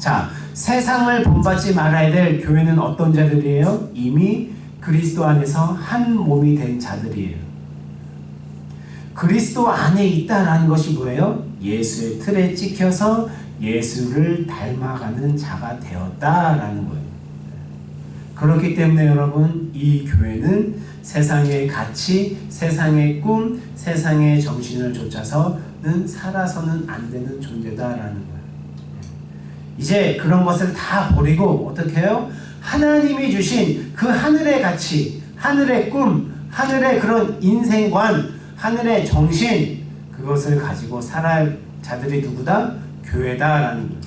자, 세상을 본받지 말아야 될 교회는 어떤 자들이에요? 이미 그리스도 안에서 한 몸이 된 자들이에요. 그리스도 안에 있다라는 것이 뭐예요? 예수의 틀에 찍혀서 예수를 닮아가는 자가 되었다라는 거예요. 그렇기 때문에 여러분, 이 교회는 세상의 가치, 세상의 꿈, 세상의 정신을 쫓아서는 살아서는 안 되는 존재다라는 거예요. 이제 그런 것을 다 버리고 어떻게 해요? 하나님이 주신 그 하늘의 가치, 하늘의 꿈, 하늘의 그런 인생관, 하늘의 정신, 그것을 가지고 살아갈 자들이 누구다? 교회다라는 거예요.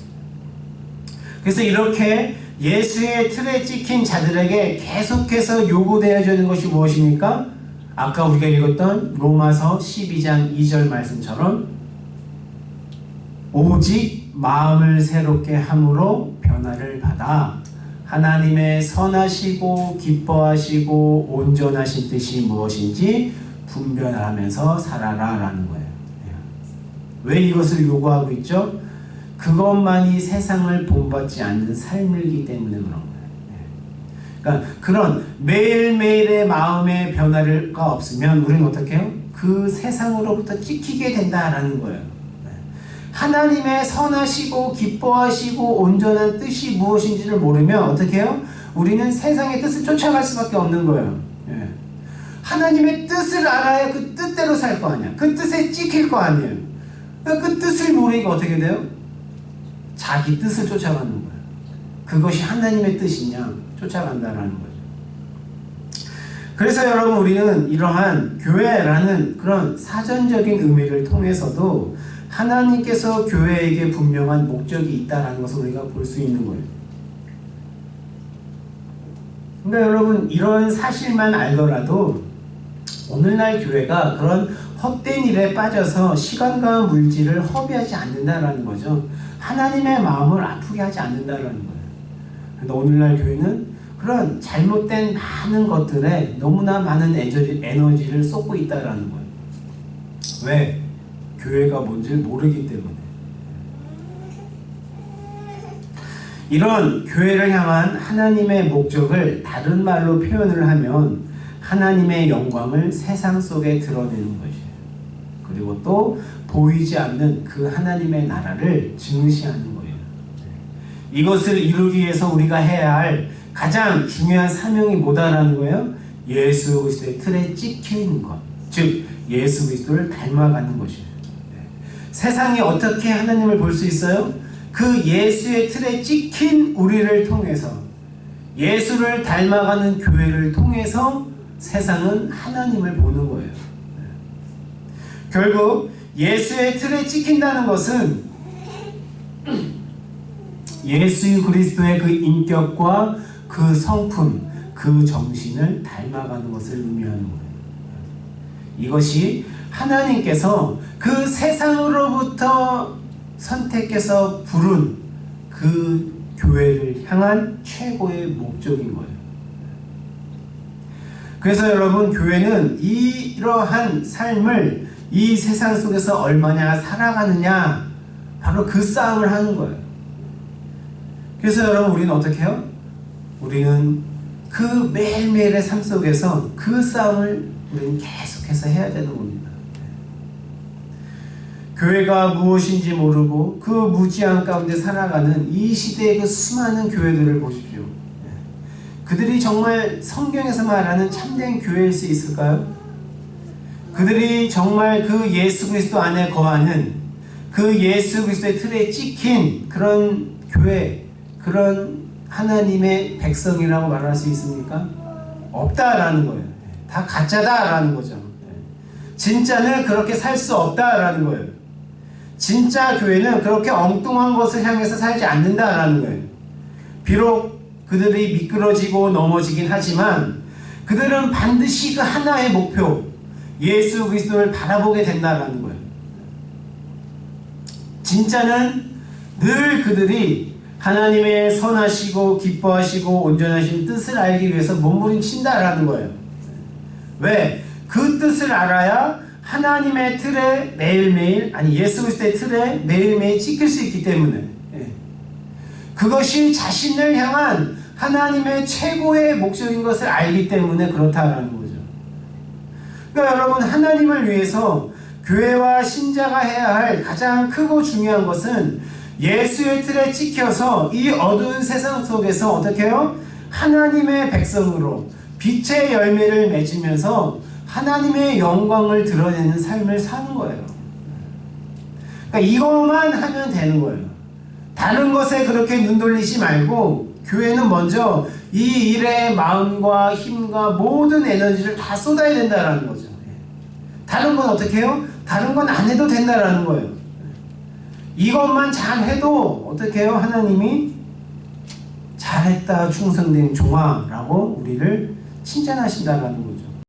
그래서 이렇게 예수의 틀에 찍힌 자들에게 계속해서 요구되어지는 것이 무엇입니까? 아까 우리가 읽었던 로마서 12장 2절 말씀처럼 오직 마음을 새롭게 함으로 변화를 받아 하나님의 선하시고 기뻐하시고 온전하신 뜻이 무엇인지 분별하면서 살아라 라는 거예요. 왜 이것을 요구하고 있죠? 그것만이 세상을 본받지 않는 삶이기 때문에 그런 거예요. 그러니까 그런 매일매일의 마음의 변화가 없으면 우리는 어떻게 해요? 그 세상으로부터 찍히게 된다라는 거예요. 하나님의 선하시고 기뻐하시고 온전한 뜻이 무엇인지를 모르면 어떻게 해요? 우리는 세상의 뜻을 쫓아갈 수밖에 없는 거예요. 하나님의 뜻을 알아야 그 뜻대로 살 거 아니야. 그 뜻에 찍힐 거 아니에요. 그 뜻을 모르니까 어떻게 돼요? 자기 뜻을 쫓아가는 거예요. 그것이 하나님의 뜻이냐? 쫓아간다라는 거죠. 그래서 여러분, 우리는 이러한 교회라는 그런 사전적인 의미를 통해서도 하나님께서 교회에게 분명한 목적이 있다는 것을 우리가 볼 수 있는 거예요. 그러니까 여러분, 이런 사실만 알더라도 오늘날 교회가 그런 헛된 일에 빠져서 시간과 물질을 허비하지 않는다라는 거죠. 하나님의 마음을 아프게 하지 않는다라는 거예요. 그런데 오늘날 교회는 그런 잘못된 많은 것들에 너무나 많은 에너지를 쏟고 있다라는 거예요. 왜? 교회가 뭔지를 모르기 때문에. 이런 교회를 향한 하나님의 목적을 다른 말로 표현을 하면 하나님의 영광을 세상 속에 드러내는 것이에요. 그리고 또 보이지 않는 그 하나님의 나라를 증시하는 거예요. 이것을 이루기 위해서 우리가 해야 할 가장 중요한 사명이 뭐다라는 거예요? 예수 그리스도의 틀에 찍히는 것, 즉 예수 그리스도를 닮아가는 것이에요. 세상이 어떻게 하나님을 볼 수 있어요? 그 예수의 틀에 찍힌 우리를 통해서, 예수를 닮아가는 교회를 통해서 세상은 하나님을 보는 거예요. 결국 예수의 틀에 찍힌다는 것은 예수 그리스도의 그 인격과 그 성품, 그 정신을 닮아가는 것을 의미하는 거예요. 이것이 하나님께서 그 세상으로부터 선택해서 부른 그 교회를 향한 최고의 목적인 거예요. 그래서 여러분, 교회는 이러한 삶을 이 세상 속에서 얼마나 살아가느냐, 바로 그 싸움을 하는 거예요. 그래서 여러분, 우리는 어떻게 해요? 우리는 그 매일매일의 삶 속에서 그 싸움을 우리는 계속해서 해야 되는 겁니다. 교회가 무엇인지 모르고 그 무지한 가운데 살아가는 이 시대의 그 수많은 교회들을 보십시오. 그들이 정말 성경에서 말하는 참된 교회일 수 있을까요? 그들이 정말 그 예수 그리스도 안에 거하는 그 예수 그리스도의 틀에 찍힌 그런 교회, 그런 하나님의 백성이라고 말할 수 있습니까? 없다라는 거예요. 다 가짜다라는 거죠. 진짜는 그렇게 살 수 없다라는 거예요. 진짜 교회는 그렇게 엉뚱한 것을 향해서 살지 않는다라는 거예요. 비록 그들이 미끄러지고 넘어지긴 하지만 그들은 반드시 그 하나의 목표, 예수 그리스도를 바라보게 된다라는 거예요. 진짜는 늘 그들이 하나님의 선하시고 기뻐하시고 온전하신 뜻을 알기 위해서 몸부림친다라는 거예요. 왜? 그 뜻을 알아야 하나님의 틀에 매일매일, 아니 예수 그리스도의 틀에 매일매일 찍힐 수 있기 때문에. 그것이 자신을 향한 하나님의 최고의 목적인 것을 알기 때문에 그렇다라는 거죠. 그러니까 여러분, 하나님을 위해서 교회와 신자가 해야 할 가장 크고 중요한 것은 예수의 틀에 찍혀서 이 어두운 세상 속에서 어떻게 해요? 하나님의 백성으로 빛의 열매를 맺으면서 하나님의 영광을 드러내는 삶을 사는 거예요. 그러니까 이것만 하면 되는 거예요. 다른 것에 그렇게 눈 돌리지 말고 교회는 먼저 이 일에 마음과 힘과 모든 에너지를 다 쏟아야 된다는 거죠. 다른 건 어떻게 해요? 다른 건 안 해도 된다는 거예요. 이것만 잘해도 어떻게 해요? 하나님이 잘했다 충성된 종아라고 우리를 칭찬하신다는 거죠.